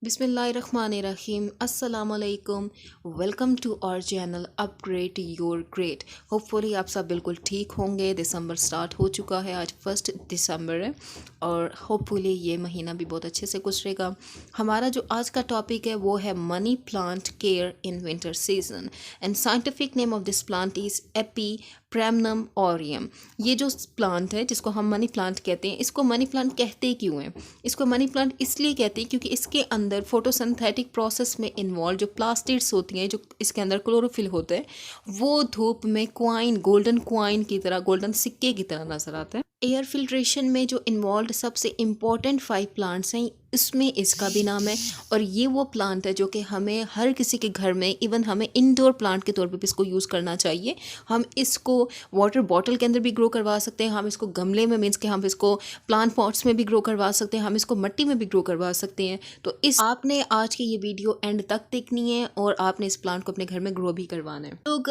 बिस्मिल्लाहिर्रहमानिर्रहीम अस्सलामुअलैकुम। Welcome to our channel upgrade your grade. Hopefully आप सब बिल्कुल ठीक होंगे। दिसंबर स्टार्ट हो चुका है, आज 1 दिसंबर है और होपफुली ये महीना भी बहुत अच्छे से गुजरेगा। हमारा जो आज का टॉपिक है वो है money plant care in winter season and scientific name of this plant is epipremnum aureum. ये जो प्लांट है जिसको हम मनी प्लांट कहते हैं, इसको मनी प्लांट कहते क्यों हैं? इसको मनी प्लांट इसलिए कहते हैं क्योंकि इसके अंदर फोटोसिंथेटिक प्रोसेस में इन्वॉल्व जो प्लास्टिड्स होती हैं, जो इसके अंदर क्लोरोफिल होता है, वो धूप में क्वाइन, गोल्डन क्वाइन की तरह, गोल्डन सिक्के की तरह नजर आता है। एयर फिल्ट्रेशन में जो इन्वॉल्व सबसे इम्पॉर्टेंट 5 प्लांट्स हैं, इसमें इसका भी नाम है। और ये वो प्लांट है जो कि हमें हर किसी के घर में, इवन हमें इंडोर प्लांट के तौर पे भी इसको यूज़ करना चाहिए। हम इसको वाटर बॉटल के अंदर भी ग्रो करवा सकते हैं, हम इसको गमले में, मीन्स कि हम इसको प्लांट पॉट्स में भी ग्रो करवा सकते हैं, हम इसको मिट्टी में भी ग्रो करवा सकते हैं। तो इस आपने आज की ये वीडियो एंड तक देखनी है और आपने इस प्लांट को अपने घर में ग्रो भी करवाना है। लोग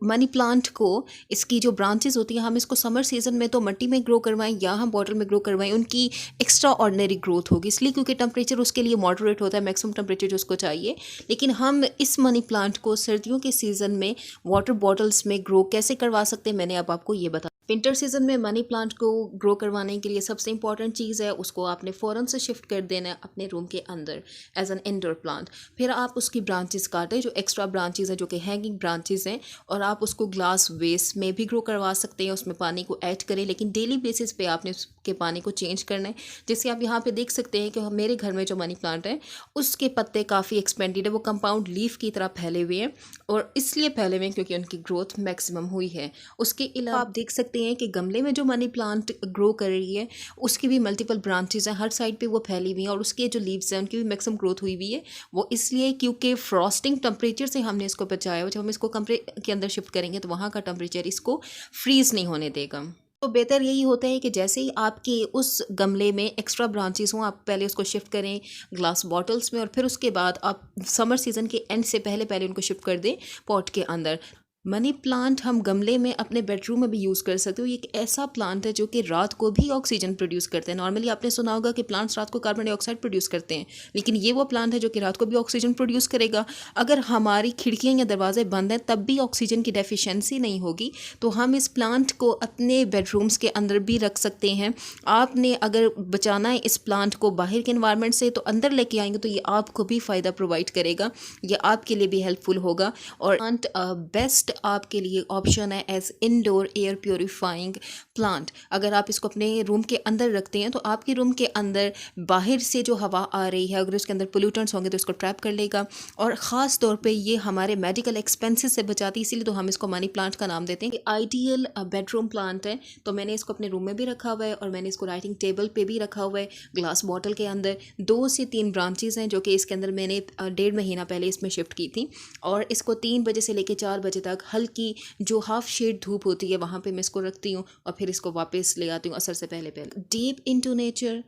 मनी प्लांट को, इसकी जो ब्रांचेस होती हैं, हम इसको समर सीजन में तो मिट्टी में ग्रो करवाएं या हम बॉटल में ग्रो करवाएं, उनकी एक्स्ट्रा ऑर्डिनरी ग्रोथ होगी, इसलिए क्योंकि टेम्परेचर उसके लिए मॉडरेट होता है, मैक्सिमम टेम्परेचर जो उसको चाहिए। लेकिन हम इस मनी प्लांट को सर्दियों के सीज़न में वाटर बॉटल्स में ग्रो कैसे करवा सकते हैं, मैंने अब आपको ये बता। विंटर सीजन में मनी प्लांट को ग्रो करवाने के लिए सबसे इंपॉर्टेंट चीज़ है, उसको आपने फ़ौरन से शिफ्ट कर देना है अपने रूम के अंदर एज एन इंडोर प्लांट। फिर आप उसकी ब्रांचेस काटें, जो एक्स्ट्रा ब्रांचेस हैं, जो कि हैंगिंग ब्रांचेस हैं, और आप उसको ग्लास वेस में भी ग्रो करवा सकते हैं। उसमें पानी को ऐड करें, लेकिन डेली बेसिस पे आपने उसके पानी को चेंज करना है। जैसे आप यहाँ पे देख सकते हैं कि मेरे घर में जो मनी प्लांट है उसके पत्ते काफ़ी एक्सपेंडेड है, वो कंपाउंड लीफ की तरह फैले हुए हैं, और इसलिए फैले हुए हैं क्योंकि उनकी ग्रोथ मैक्सिमम हुई है। उसके अलावा आप देख सकते हैं कि गमले में जो मनी प्लांट ग्रो कर रही है उसकी भी मल्टीपल ब्रांचेस हैं, हर साइड पे वो फैली हुई हैं, और उसके जो लीव्स हैं उनकी भी मैक्सिमम ग्रोथ हुई हुई है। वो इसलिए क्योंकि फ्रॉस्टिंग टेम्परेचर से हमने इसको बचाया हुआ। जब हम इसको कमरे के अंदर शिफ्ट करेंगे तो वहाँ का टेम्परेचर इसको फ्रीज नहीं होने देगा। तो बेहतर यही होता है कि जैसे ही आपके उस गमले में एक्स्ट्रा ब्रांचेस हों, आप पहले उसको शिफ्ट करें ग्लास बॉटल्स में, और फिर उसके बाद आप समर सीजन के एंड से पहले पहले उनको शिफ्ट कर दें पॉट के अंदर। मनी प्लांट हम गमले में अपने बेडरूम में भी यूज़ कर सकते हो। ये एक ऐसा प्लांट है जो कि रात को भी ऑक्सीजन प्रोड्यूस करते हैं। नॉर्मली आपने सुना होगा कि प्लांट्स रात को कार्बन डाइऑक्साइड प्रोड्यूस करते हैं, लेकिन ये वो प्लांट है जो कि रात को भी ऑक्सीजन प्रोड्यूस करेगा। अगर हमारी खिड़कियाँ या दरवाजे बंद हैं तब भी ऑक्सीजन की डेफिशिएंसी नहीं होगी, तो हम इस प्लांट को अपने बेडरूम्स के अंदर भी रख सकते हैं। आपने अगर बचाना है इस प्लांट को बाहर के इन्वायरमेंट से, तो अंदर लेके आएंगे तो ये आपको भी फ़ायदा प्रोवाइड करेगा, ये आपके लिए भी हेल्पफुल होगा। और प्लांट बेस्ट आपके लिए ऑप्शन है as indoor air purifying plant. अगर आप इसको अपने रूम के अंदर रखते हैं तो आपके रूम के अंदर बाहर से जो हवा आ रही है, अगर उसके अंदर पोल्यूटेंट्स होंगे तो इसको ट्रैप कर लेगा, और ख़ास तौर पे ये हमारे मेडिकल एक्सपेंसेस से बचाती है। इसीलिए तो हम इसको मनी प्लांट का नाम देते हैं कि आइडियल बेडरूम प्लांट है। तो मैंने इसको अपने रूम में भी रखा हुआ है और मैंने इसको राइटिंग टेबल पे भी रखा हुआ है। ग्लास बॉटल के अंदर 2 से 3 ब्रांचेस हैं जो कि इसके अंदर मैंने 1.5 महीना पहले इसमें शिफ्ट की थी, और इसको 3 बजे से लेकर 4 बजे तक हल्की जो हाफ शेड धूप होती है वहाँ पे मैं इसको रखती हूँ, और फिर इसको वापस ले आती हूँ असर से पहले पहले। Deep into nature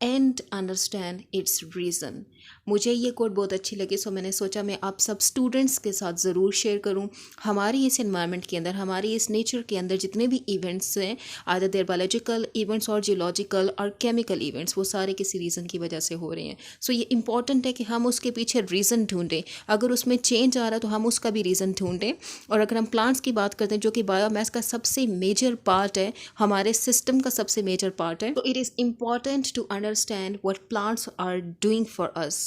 and understand it's reason. मुझे ये कोट बहुत अच्छी लगी, सो मैंने सोचा मैं आप सब स्टूडेंट्स के साथ ज़रूर शेयर करूं। हमारी इस एनवायरनमेंट के अंदर, हमारी इस नेचर के अंदर जितने भी इवेंट्स हैं, आदर देर बायोलॉजिकल इवेंट्स और जियोलॉजिकल और केमिकल इवेंट्स, वो सारे किसी रीज़न की वजह से हो रहे हैं। सो ये इंपॉर्टेंट है कि हम उसके पीछे रीज़न ढूंढें। अगर उसमें चेंज आ रहा है तो हम उसका भी रीज़न ढूंढें। और अगर हम प्लांट्स की बात करते हैं जो कि बायोमास का सबसे मेजर पार्ट है, हमारे सिस्टम का सबसे मेजर पार्ट है, तो it is important to understand what plants are doing for us.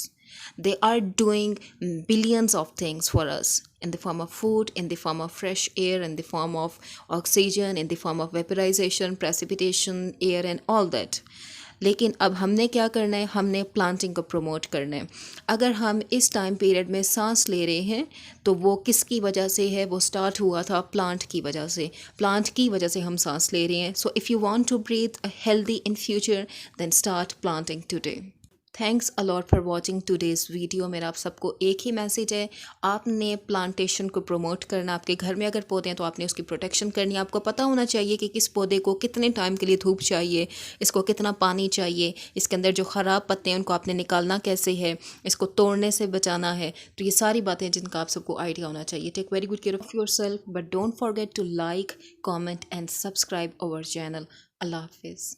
They are doing billions of things for us in the form of food, in the form of fresh air, in the form of oxygen, in the form of vaporization, precipitation, air and all that. लेकिन अब हमने क्या करना है, हमने planting को promote करना है। अगर हम इस टाइम पीरियड में सांस ले रहे हैं तो वो किसकी वजह से है? वो स्टार्ट हुआ था प्लांट की वजह से। प्लांट की वजह से हम सांस ले रहे हैं। So if you want to breathe a healthy in future then start planting today. Thanks a lot for watching today's video. मेरा आप सबको एक ही मैसेज है, आपने प्लांटेशन को प्रमोट करना। आपके घर में अगर पौधे हैं तो आपने उसकी प्रोटेक्शन करनी है। आपको पता होना चाहिए कि किस पौधे को कितने टाइम के लिए धूप चाहिए, इसको कितना पानी चाहिए, इसके अंदर जो ख़राब पत्ते हैं उनको आपने निकालना कैसे है, इसको तोड़ने से बचाना है। तो ये सारी बातें जिनका आप सबको आइडिया होना चाहिए। Take very good care of yourself, but don't forget to like, comment and subscribe our channel. अल्लाह हाफिज़।